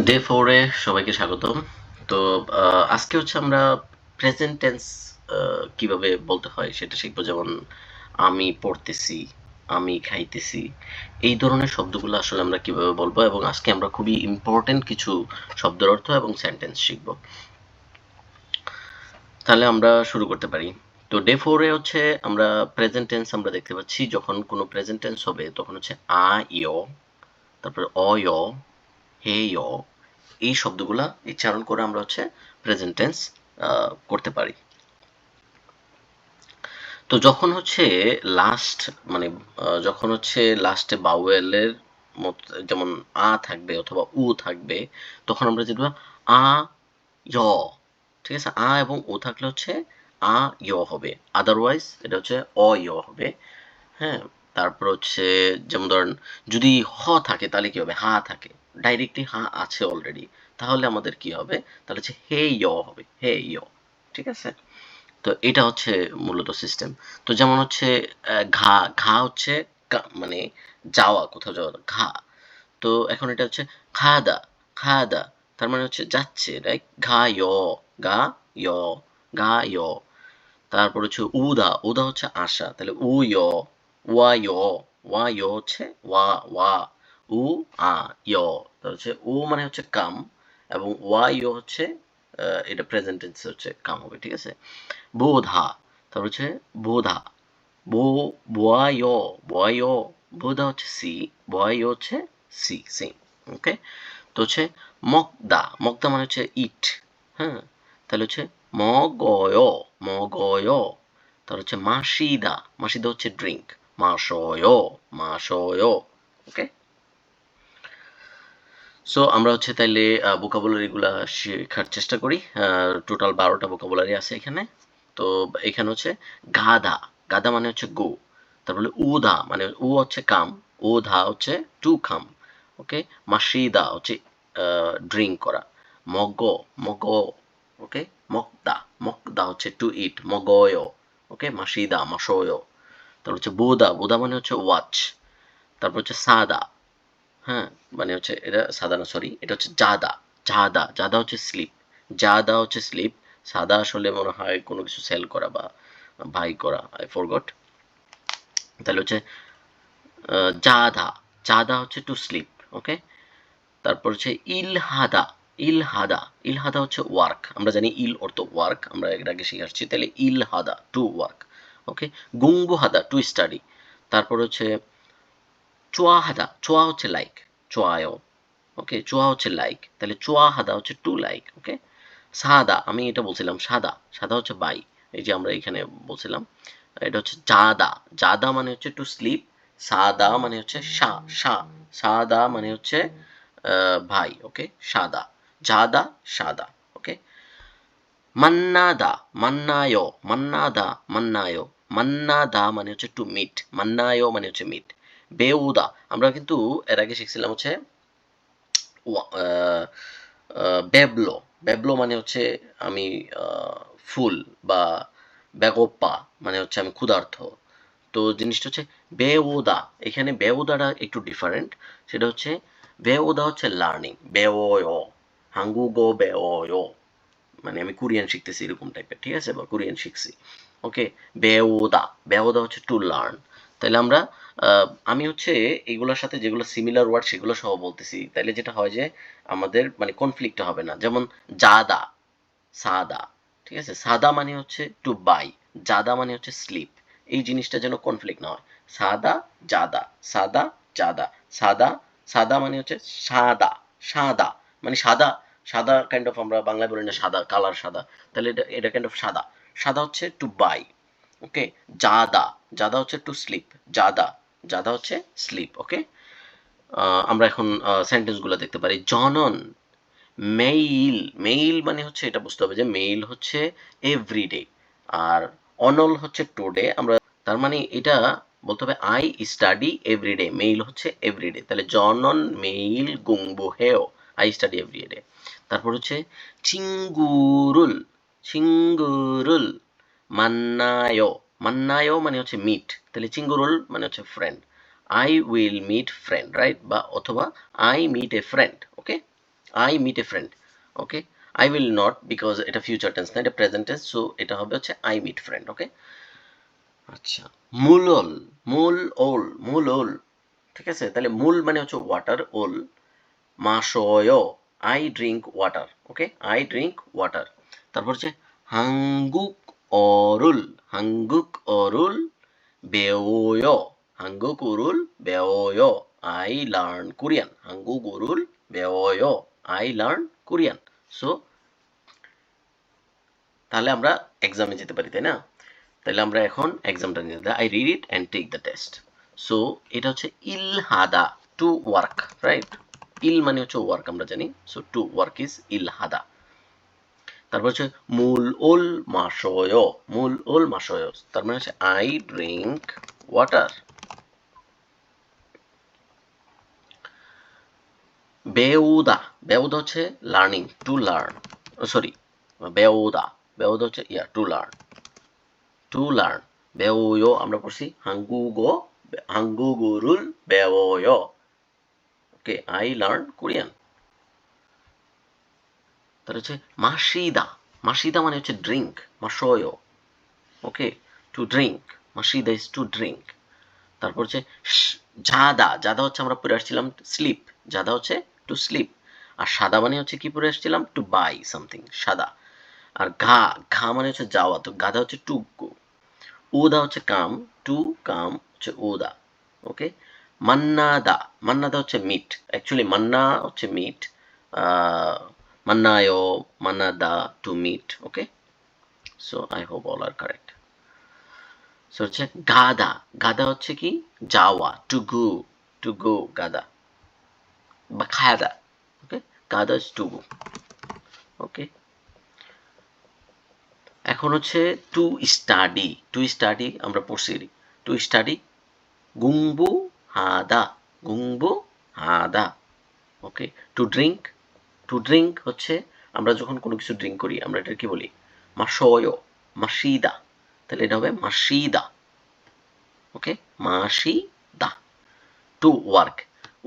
Day 4 এ সবাইকে স্বাগতম। তো আজকে হচ্ছে আমরা প্রেজেন্ট টেন্স কিভাবে বলতে হয় সেটা শিখবো। যেমন আমি পড়তেছি, আমি খাইতেছি। এই ধরনের শব্দগুলো আসলে আমরা কিভাবে বলবো, এবং আজকে আমরা খুবই ইম্পর্টেন্ট কিছু শব্দের অর্থ এবং সেন্টেন্স শিখবো। তাহলে আমরা শুরু করতে পারি। তো ডে 4 এ হচ্ছে আমরা প্রেজেন্ট টেন্স আমরা দেখতে পাচ্ছি, যখন কোনো প্রেজেন্ট টেন্স হবে তখন হচ্ছে আ, ইয়, তারপরে অ, য়, হে, য়, এই শব্দগুলা উচ্চারণ করে আমরা হচ্ছে প্রেজেন্ট টেন্স করতে পারি। তো যখন হচ্ছে লাস্ট মানে যখন হচ্ছে লাস্টে বাউয়েলের মত, যেমন আ থাকবে অথবা উ থাকবে, তখন আমরা যেটা আ, য়, ঠিক আছে, আ এবং ও থাকলে হচ্ছে আ, য় হবে। আদারওয়াইজ এটা হচ্ছে অ, য় হবে। হ্যাঁ, তারপর হচ্ছে যেমন ধরেন যদি হ থাকে তাহলে কি হবে, হা থাকে, ডাইরেক্টলি হা আছে অলরেডি, তাহলে আমাদের কি হবে, তাহলে হচ্ছে হে ইয় হবে, হে ইয়। ঠিক আছে, তো এটা হচ্ছে মূলত সিস্টেম। তো যেমন হচ্ছে ঘা, ঘা হচ্ছে মানে যাওয়া, কোথাও যাওয়া, ঘা। তো এখন এটা হচ্ছে খাদা, খাদা, তার মানে হচ্ছে যাচ্ছে, রাইট? ঘা ইয়, গা ইয়, গা ইয়। তারপর হচ্ছে উদা, উদা হচ্ছে আশা, তাহলে উ ইয়, ওয়া ইয়, ওয়া ইয় হচ্ছে ওয়া, ওয়া, উ আ ইয়। তাহলে হচ্ছে উ মানে হচ্ছে কাম, এবং ওয়া ইয় হচ্ছে এটা প্রেজেন্ট টেন্স হচ্ছে কাম হবে। ঠিক আছে, বোধা, তারপর হচ্ছে বোধা, বো, বোয়া ইয়, বোয়া ইয়, বোধা হচ্ছে সি, বোয়া ইয় হচ্ছে সি, সেম। ওকে, তো হচ্ছে মগদা, মগদা মানে হচ্ছে ইট। হ্যাঁ, তাহলে হচ্ছে মগয়, মগয়। তাহলে হচ্ছে মাসিদা, মাসিদা হচ্ছে ড্রিঙ্ক, মাসয়, মাসয়। ওকে, সো আমরা হচ্ছে তাইলে ভোকাবুলারি গুলা শেখার চেষ্টা করি। টোটাল 12টা ভোকাবুলারি আছে এখানে। তো এখানে হচ্ছে গাধা, গাধা মানে হচ্ছে গো। তারপরে উদা মানে উ হচ্ছে কাম, উধা হচ্ছে টু কাম। ওকে, মাসিদা হচ্ছে ড্রিঙ্ক করা, মগ, মগ। ওকে, মগদা, মগদা হচ্ছে টু ইট, মগয়। ওকে, মাসিদা, মাসয়। তারপর হচ্ছে বোদা, বোদা মানে হচ্ছে ওয়াচ। তারপর হচ্ছে সাদা, হ্যাঁ, মানে হচ্ছে এটা সাদা না, সরি, এটা হচ্ছে জাদা, জাদা, জাদা হচ্ছে স্লিপ, জাদা হচ্ছে স্লিপ। সাদা আসলে মনে হয় কোনো কিছু সেল করা বা বাই করা, আই ফরগট। তাহলে হচ্ছে জাদা, জাদা হচ্ছে টু স্লিপ। ওকে, তারপর হচ্ছে ইলহাদা, ইলহাদা, ইলহাদা হচ্ছে ওয়ার্ক। আমরা জানি ইল অর্থ ওয়ার্ক, আমরা এর আগে শিখে আসছি। তাহলে ইলহাদা টু ওয়ার্ক। ওকে, গুঙ্গুহাদা টু স্টাডি। তারপর হচ্ছে চোয়াহাদা, চোয়া হচ্ছে লাইক, চোয়ায়। ওকে, চোয়া হচ্ছে লাইক, তাহলে চোয়া হাদা হচ্ছে টু লাইক। ওকে, সাদা, আমি এটা বলছিলাম সাদা, সাদা হচ্ছে বাই, এই যে আমরা এখানে বলছিলাম। এটা হচ্ছে জাদা, জাদা মানে হচ্ছে টু স্লিপ, সাদা মানে হচ্ছে সা, সা, সাদা মানে হচ্ছে ভাই। ওকে, সাদা, জাদা, সাদা। ওকে, মান্নাদা, মান্নায়, মান্নাদা, মান্নায়, মান্নাদা মানে হচ্ছে টু মিট, মান্নায় মানে হচ্ছে মিট। বেউদা, আমরা কিন্তু এর আগে শিখছিলাম হচ্ছে বেবলো, বেবলো মানে হচ্ছে আমি ফুল, বা বেগোপ্পা মানে হচ্ছে আমি ক্ষুধার্ত। তো জিনিসটা হচ্ছে বেওদা, এখানে বেওদাটা একটু ডিফারেন্ট। সেটা হচ্ছে বেওদা হচ্ছে লার্নিং, বেওয়, হাঙ্গুগো বেওয়, মানে আমি কোরিয়ান শিখতেছি এরকম টাইপের। ঠিক আছে, বা কোরিয়ান শিখছি। ওকে, বেওদা, বেওদা হচ্ছে টু লার্ন। তাহলে আমরা আমি হচ্ছে এইগুলোর সাথে যেগুলো সিমিলার ওয়ার্ড সেগুলো সহ বলতেছি, তাইলে যেটা হয় যে আমাদের মানে কনফ্লিক্ট হবে না। যেমন জাদা, সাদা, ঠিক আছে, সাদা মানে হচ্ছে টু বাই, জাদা মানে হচ্ছে স্লিপ। এই জিনিসটা যেন কনফ্লিক্ট না হয়। সাদা, জাদা, সাদা, জাদা, সাদা, সাদা মানে হচ্ছে সাদা, সাদা মানে সাদা, সাদা কাইন্ড অফ আমরা বাংলায় বলি না সাদা, কালার সাদা, তাহলে এটা এটা কাইন্ড অফ সাদা। সাদা হচ্ছে টু বাই। ওকে, জাদা, জাদা হচ্ছে টু স্লিপ, জাদা, জাদা হচ্ছে স্লিপ। ওকে, আমরা এখন সেন্টেন্স গুলো দেখতে পারি। জনন, মেইল, মেইল মানে হচ্ছে এটা বুঝতে হবে যে মেইল হচ্ছে এভরিডে, আর অনল হচ্ছে টুডে। আমরা তার মানে এটা বলতে হবে আই স্টাডি এভরিডে, মেইল হচ্ছে এভরিডে। তাহলে জনন মেইল গুংবো হেও, আই স্টাডি এভরিডে। তারপর হচ্ছে চিঙ্গুরুল, চিঙ্গুরুল, মান্নায়ো, মান্নায়ো মানে হচ্ছে মিট, তাহলে চিঙ্গুরুল মানে হচ্ছে friend. I will meet friend, right, বা অথবা I meet a friend. Okay, I meet a friend. Okay, I will not, because এটা ফিউচার টেন্স না, এটা প্রেজেন্ট টেন্স, সো এটা হবে হচ্ছে আই মিট ফ্রেন্ড। ওকে, আচ্ছা, মূলল, মূল ওল, ঠিক আছে, তাহলে মূল মানে হচ্ছে ওয়াটার, ওল মাশয়, I drink water. Okay, I drink water. তারপর হচ্ছে হাঙ্গুক অরুল, হাঙ্গুক অরুল বেওয়, হাঙ্গুক উরুল বেওয়, আই লার্ন কোরিয়ান, হাঙ্গুক উরুল বেওয়, আই লার্ন কোরিয়ান। সো তাহলে আমরা এক্সামে যেতে পারি, তাই না? তাহলে আমরা এখন এক্সামটা নিয়ে I read it and take the test. So এটা হচ্ছে ইলহাদা, টু ওয়ার্ক, রাইট? ইল মানে হচ্ছে ওয়ার্ক, আমরা জানি, সো টু ওয়ার্ক ইজ ইলহাদা। তারপর হচ্ছে মূল ওল মাশয়, মূল ওল মাশয়, তার মানে হচ্ছে আই ড্রিঙ্ক ওয়াটার। বেউদা, বেউদা হচ্ছে লার্নিং, টু লার্ন, সরি, বেউদা, বেউদা হচ্ছে টু লার্ন, টু লার্ন। বেওয় আমরা পড়ছি হাঙ্গুগো, হাঙ্গুগুরুল বেওয়। Okay, I learn Korean. তাহলে হচ্ছে মাসিদা, মাসিদা মানে হচ্ছে ড্রিঙ্ক, মাশয়। ওকে, টু ড্রিঙ্ক, মাসিদা ইজ টু ড্রিঙ্ক। তারপর হচ্ছে জাদা, জাদা হচ্ছে আমরা পড়ে আসছিলাম স্লিপ, জাদা হচ্ছে টু স্লিপ। আর সাদা মানে হচ্ছে কি পড়ে আসছিলাম, টু বাই সামথিং, সাদা। আর ঘা, ঘা মানে হচ্ছে যাওয়া, তো গাদা হচ্ছে টু গো। উদা হচ্ছে কাম, টু কাম হচ্ছে উদা। ওকে, মান্নাদা, মান্নাদা হচ্ছে মিট, অ্যাকচুয়ালি মান্না হচ্ছে মিট, মান্নায়, মান্নাদা to meet. Okay, so I hope all are correct. So হচ্ছে গাদা, গাদা হচ্ছে কি যাওয়া, টু গো গাদা বা খাদা। ওকে, গাদা ইজ টু গো। ওকে, এখন হচ্ছে টু স্টাডি, টু স্টাডি আমরা পড়ছি, টু স্টাডি গুংবু হাদা, গুংবু হাদা। ওকে, টু ড্রিঙ্ক, টু ড্রিঙ্ক হচ্ছে আমরা যখন কোনো কিছু ড্রিঙ্ক করি আমরা এটা কি বলি, মাশয়, মাসিদা, তাহলে এটা হবে মাসিদা। ওকে, মাসিদা। টু ওয়ার্ক,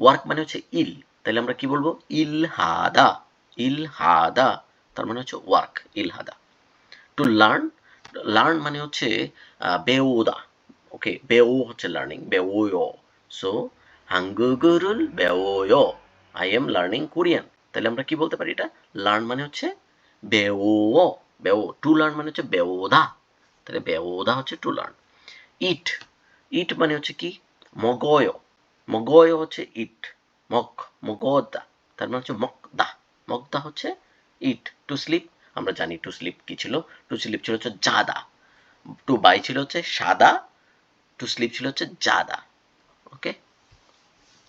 ওয়ার্ক মানে হচ্ছে ইল, তাহলে আমরা কি বলবো, ইলহাদা, ইলহাদা, তার মানে হচ্ছে ওয়ার্ক, ইলহাদা। টু লার্ন, লার্ন মানে হচ্ছে বেওদা। ওকে, বেও হচ্ছে লার্নিং, বেওয়, সো হাঙ্গুগুরুল বেওয়, আই এম লার্নিং কোরিয়ান। তাহলে আমরা কি বলতে পারি, এটা লার্ন মানে হচ্ছে বেও, বেও, টু লার্ন মানে হচ্ছে বেওদা, তাহলে বেওদা হচ্ছে টু লার্ন। ইট, ইট মানে হচ্ছে কি মগয়, মগয় হচ্ছে ইট, মগ, মগদা, তার মানে হচ্ছে মগদা, মগদা হচ্ছে ইট। টু স্লিপ, আমরা জানি টু স্লিপ কি ছিল, টু স্লিপ ছিল হচ্ছে জাদা, টু বাই ছিল হচ্ছে সাদা, টু স্লিপ ছিল হচ্ছে জাদা। ওকে,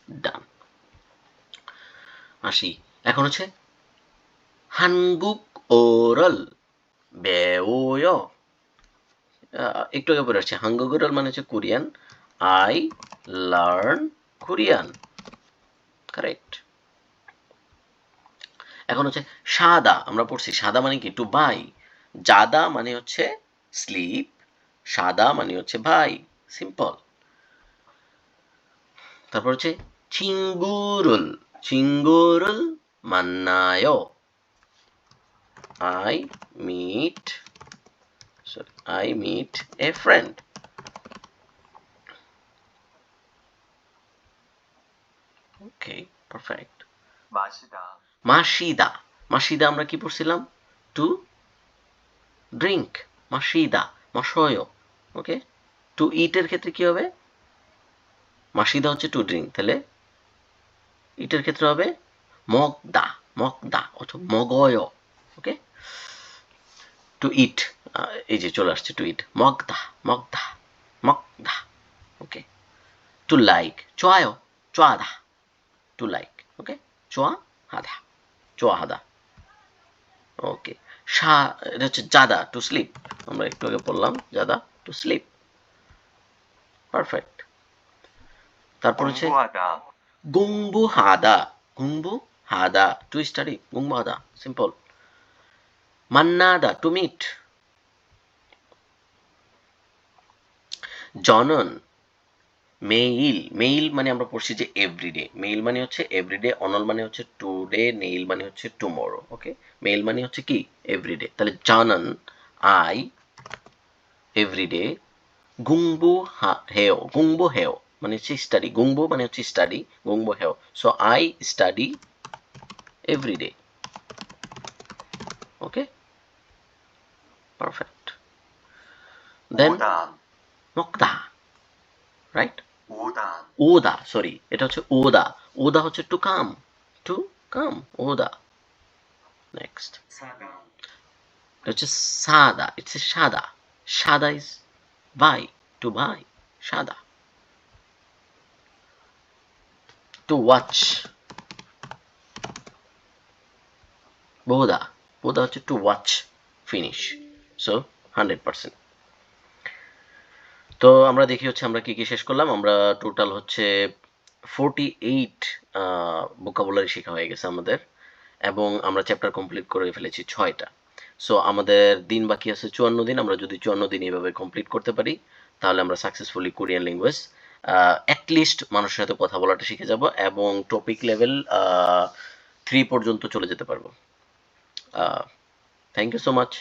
ডান। আসি এখন হচ্ছে হানগুক ওরাল বেওয়, একটু আগে পড়ে আসছে হাঙ্গুক ওরাল মানে হচ্ছে Korean, I learn Korean, correct. এখন হচ্ছে সাদা, আমরা পড়ছি সাদা মানে কি টু বাই, জাদা মানে হচ্ছে স্লিপ, সাদা মানে হচ্ছে ভাই, সিম্পল। তারপর হচ্ছে চিঙ্গুরুল, চিঙ্গুরুল মান্নায়, I meet, sorry, I meet a friend. Okay, perfect. 마시다, মাসিদা, মাসিদা আমরা কি পড়ছিলাম, টু ড্রিঙ্ক, মাসিদা, মাশয়। ওকে, টু ইট এর ক্ষেত্রে কি হবে, মাসিদা হচ্ছে টু ড্রিঙ্ক, তাহলে ইটের ক্ষেত্রে হবে মগদা, মগদা অথবা মগয়। ওকে, টু ইট, এই যে চলে আসছে টু ইট, মগদা, মগদা, মগদা। ওকে, টু লাইক, চোয়ায়, চোয়াদা, টু লাইক। ওকে, চোয়া হাদা, চোয়া হাদা। ওকে, এটা হচ্ছে জাদা, টু স্লিপ, আমরা একটু আগে বললাম জাদা টু স্লিপ, পারফেক্ট। তারপর হচ্ছে 공부하다, গুংবু হাদা, গুংবু হাদা, টু স্টাডি, গুংবু হাদা, সিম্পল। মান্নাদা, টু মিট। জনন, মেইল, মেইল মানে আমরা পড়ছি যে এভরিডে, মেইল মানে হচ্ছে এভরিডে, অনল মানে হচ্ছে টুডে, নেইল মানে হচ্ছে টুমরো। ওকে, মেইল মানে হচ্ছে কি এভরিডে। তাহলে জানান আই এভরিডে গুংবো হেও, গুংবো হেও মানে হচ্ছে স্টাডি, গুংবো মানে হচ্ছে স্টাডি, গুংবো হেও, so I study every day. Okay, perfect. Then নকদা, রাইট, ওদা, সরি এটা হচ্ছে ওদা, ওদা হচ্ছে টু কাম, টু কাম, ওদা। নেক্সট এটা হচ্ছে সাদা, ইটস এ সাদা, সাদা ইজ বাই, টু বাই, সাদা। টু ওয়াচ, বোদা, বোদা হচ্ছে টু ওয়াচ ফিনিশ, সো 100%। তো আমরা দেখি হচ্ছে আমরা কি কি শেষ করলাম। আমরা টোটাল হচ্ছে 48 ভোকাবুলারি শেখা হয়ে গেছে আমাদের, এবং আমরা চ্যাপ্টার কমপ্লিট করে ফেলেছি 6টা। সো আমাদের দিন বাকি আছে 54 দিন। আমরা যদি 54 দিন এভাবে কমপ্লিট করতে পারি তাহলে আমরা সাকসেসফুলি কোরিয়ান ল্যাঙ্গুয়েজ অ্যাটলিস্ট মানুষের সাথে কথা বলাটা শিখে যাব, এবং টপিক লেভেল 3 পর্যন্ত চলে যেতে পারবো। Thank you so much.